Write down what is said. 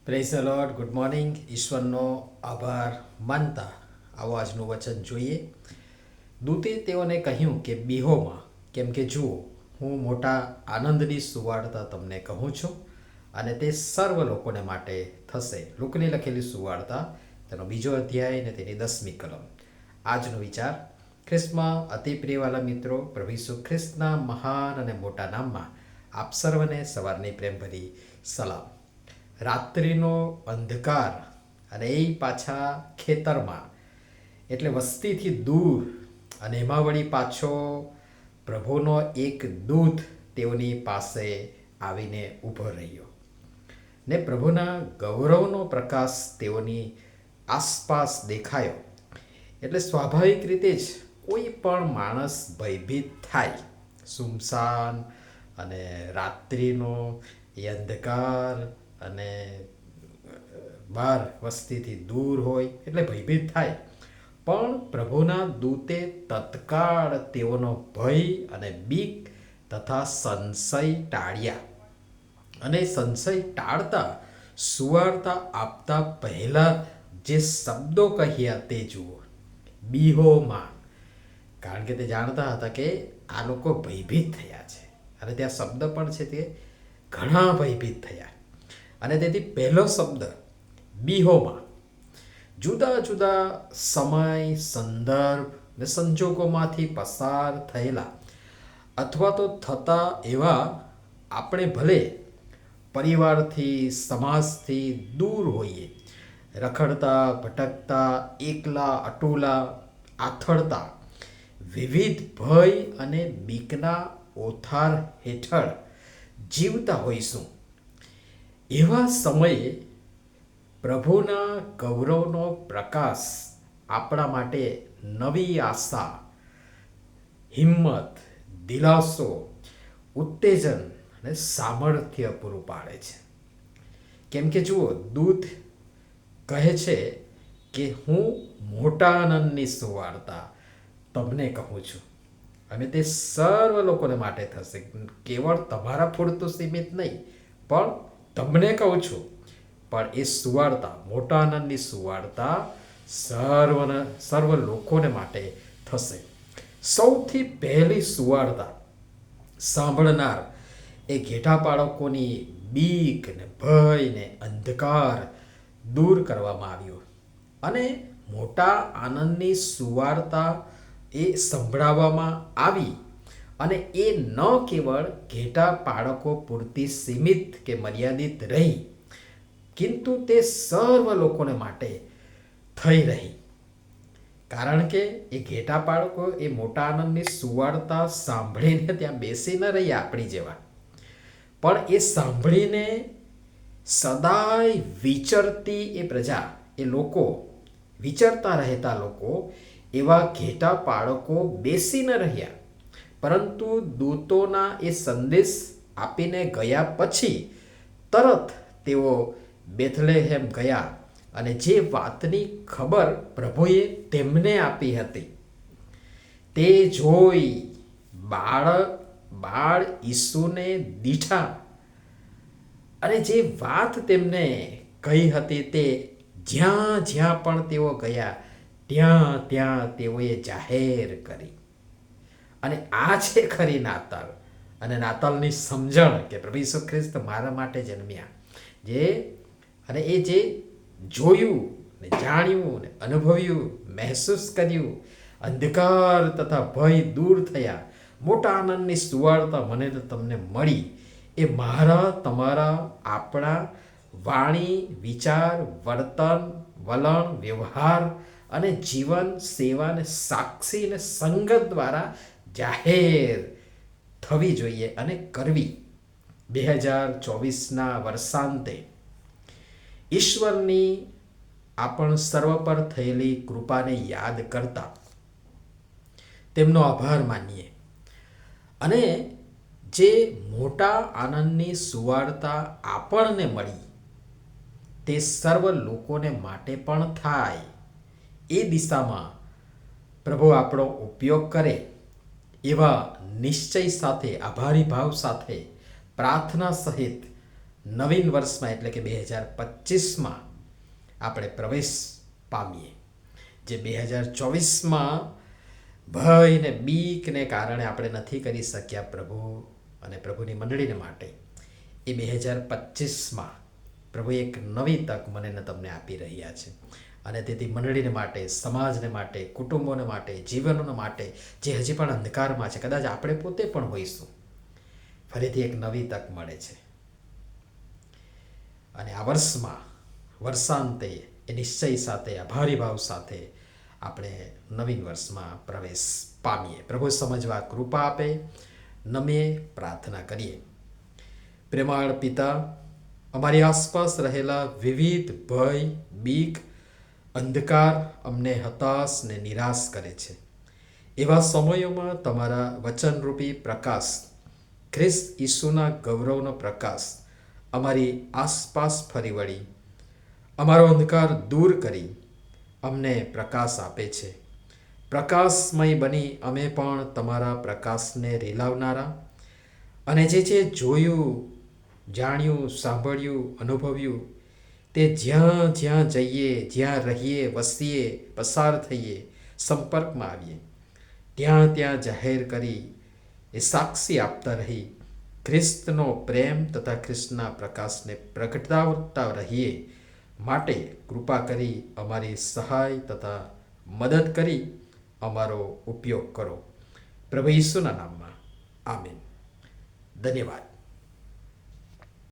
Praise the lord. Good morning. ઈશ્વરનો આભાર માનતા આવો આજનું વચન જોઈએ. દૂતે તેઓને કહ્યું કે બીહોમાં, કેમ કે જુઓ હું મોટા આનંદની સુવાર્તા તમને કહું છું અને તે સર્વ લોકોને માટે થશે. લુકની લખેલી સુવાર્તા તેનો 2 અધ્યાય અને તેની 10મી કલમ. આજનો વિચાર. ખ્રિસ્તમાં અતિ પ્રિયવાલા મિત્રો, પ્રભુ ઈસુ ખ્રિસ્તના મહાન અને મોટા નામમાં આપ સર્વને સવારની પ્રેમભરી સલામ. રાત્રિનો અંધકાર અને એ પાછા ખેતરમાં, એટલે વસ્તીથી દૂર, અને એમાં વળી પાછો પ્રભુનો એક દૂત તેઓની પાસે આવીને ઊભો રહ્યો ને પ્રભુના ગૌરવનો પ્રકાશ તેઓની આસપાસ દેખાયો. એટલે સ્વાભાવિક રીતે જ કોઈ પણ માણસ ભયભીત થાય. સુમસાન અને રાત્રિનો એ અંધકાર અને બહાર વસ્તીથી દૂર હોય એટલે ભયભીત થાય. પણ પ્રભુના દૂતે તત્કાળ તેઓનો ભય અને બીક તથા સંશય ટાળ્યા. અને સંશય ટાળતા સુવાર્તા આપતા પહેલા જે શબ્દો કહ્યા તે જુઓ. બીહોમાં, કારણ કે તે જાણતા હતા કે આ લોકો ભયભીત થયા છે અને ત્યાં શબ્દ પણ છે તે ઘણા ભયભીત થયા. અને તેથી પહેલો શબ્દ બીહોમાં જુદા જુદા સમય, સંદર્ભ ને સંજોગોમાંથી પસાર થયેલા અથવા તો થતા એવા આપણે ભલે પરિવારથી, સમાજથી દૂર હોઈએ, રખડતા, ભટકતા, એકલા, અટુલા, આથડતા, વિવિધ ભય અને બીકના ઓથાર હેઠળ જીવતા હોઈશું. એવા સમયે પ્રભુના ગૌરવનો પ્રકાશ આપણા માટે નવી આશા, હિંમત, દિલાસો, ઉત્તેજન અને સામર્થ્ય પૂરું પાડે છે. કેમ કે જુઓ, દૂત કહે છે કે હું મોટા આનંદની સુવાર્તા તમને કહું છું અને તે સર્વ લોકોને માટે થશે. કેવળ તમારા પૂરતું સીમિત નહીં, પણ તમને કહું છું. પણ એ સુવાર્તા, મોટા આનંદની સુવાર્તા સર્વ લોકોને માટે થશે. સૌથી પહેલી સુવાર્તા સાંભળનાર એ ઘેટા બાળકોની બીક ને ભય ને અંધકાર દૂર કરવામાં આવ્યો અને મોટા આનંદની સુવાર્તા એ સંભળાવવામાં આવી. અને એ ન કેવળ ઘેટા બાળકો પૂરતી સીમિત કે મર્યાદિત રહી, કિંતુ તે સર્વ લોકોને માટે થઈ રહી. કારણ કે એ ઘેટા બાળકો એ મોટા આનંદની સુવાર્તા સાંભળીને ત્યાં બેસી ન રહ્યા આપણી જેવા, પણ એ સાંભળીને સદાય વિચરતી એ પ્રજા, એ લોકો, વિચરતા રહેતા લોકો, એવા ઘેટા બાળકો બેસી ન રહ્યા, પરંતુ દૂતોના એ સંદેશ આપીને ગયા પછી તરત તેઓ બેથલેહેમ ગયા અને જે વાતની ખબર પ્રભુએ તેમને આપી હતી તે જોઈ બાળ ઈસુને દીઠા. અને જે વાત તેમને કહી હતી તે જ્યાં જ્યાં પણ તેઓ ગયા ત્યાં ત્યાં તેઓએ જાહેર કરી. અને આ છે ખરી નાતાલ અને નાતાલની સમજણ કે પ્રભુ ઈસુ ખ્રિસ્ત મારા માટે જન્મ્યા. અને એ જે જોયું ને જાણ્યું ને અનુભવ્યું, મહેસૂસ કર્યું, અંધકાર તથા ભય દૂર થયા, મોટા આનંદની સુવાર્તા મને તો તમને મળી, એ મારા, તમારા, આપણા વાણી, વિચાર, વર્તન, વલણ, વ્યવહાર અને જીવન, સેવા ને સાક્ષી ને સંગત દ્વારા જાહેર થવી જોઈએ અને કરવી. 2024ના વર્ષાંતે ઈશ્વરની આપણ સર્વ પર થયેલી કૃપાને યાદ કરતા તેમનો આભાર માનીએ અને જે મોટા આનંદની સુવાર્તા આપણને મળી તે સર્વ લોકોને માટે પણ થાય એ દિશામાં પ્રભુ આપણો ઉપયોગ કરે એવા નિશ્ચય સાથે, આભારી ભાવ સાથે, પ્રાર્થના સહિત નવીન વર્ષમાં એટલે કે 2025માં આપણે પ્રવેશ પામીએ. જે 2024માં ભય ને બીકને કારણે આપણે નથી કરી શક્યા પ્રભુ અને પ્રભુની મંડળીને માટે, એ 2025માં પ્રભુ એક નવી તક મને ને તમને આપી રહ્યા છે. અને તેથી મંડળીને માટે, સમાજને માટે, કુટુંબોને માટે, જીવનોને માટે જે હજી પણ અંધકારમાં છે, કદાચ આપણે પોતે પણ હોઈશું, ફરીથી એક નવી તક મળે છે. અને આ વર્ષમાં વર્ષાંતે એ નિશ્ચય સાથે, આભારી ભાવ સાથે આપણે નવીન વર્ષમાં પ્રવેશ પામીએ. પ્રભુ સમજવા કૃપા આપે. નમીએ પ્રાર્થના કરીએ. પ્રેમાળ પિતા, અમારી આસપાસ રહેલા વિવિધ ભય, બીક, અંધકાર અમને હતાશ ને નિરાશ કરે છે. એવા સમયોમાં તમારા વચનરૂપી પ્રકાશ, ખ્રિસ્ત ઈસુના ગૌરવનો પ્રકાશ અમારી આસપાસ ફરી વળી અમારો અંધકાર દૂર કરી અમને પ્રકાશ આપે છે. પ્રકાશમય બની અમે પણ તમારા પ્રકાશને રેલાવનારા અને જે જોયું, જાણ્યું, સાંભળ્યું, અનુભવ્યું તે જ્યાં જ્યાં જઈએ, જ્યાં રહીએ, વસીએ, પસાર થઈએ, સંપર્કમાં આવીએ, ત્યાં ત્યાં જાહેર કરી એ સાક્ષી આપતા રહી ખ્રિસ્તનો પ્રેમ તથા ખ્રિસ્તના પ્રકાશને પ્રગટાવતા રહીએ માટે કૃપા કરી અમારી સહાય તથા મદદ કરી અમારો ઉપયોગ કરો. પ્રભુ ઈસુના નામમાં આમીન. ધન્યવાદ.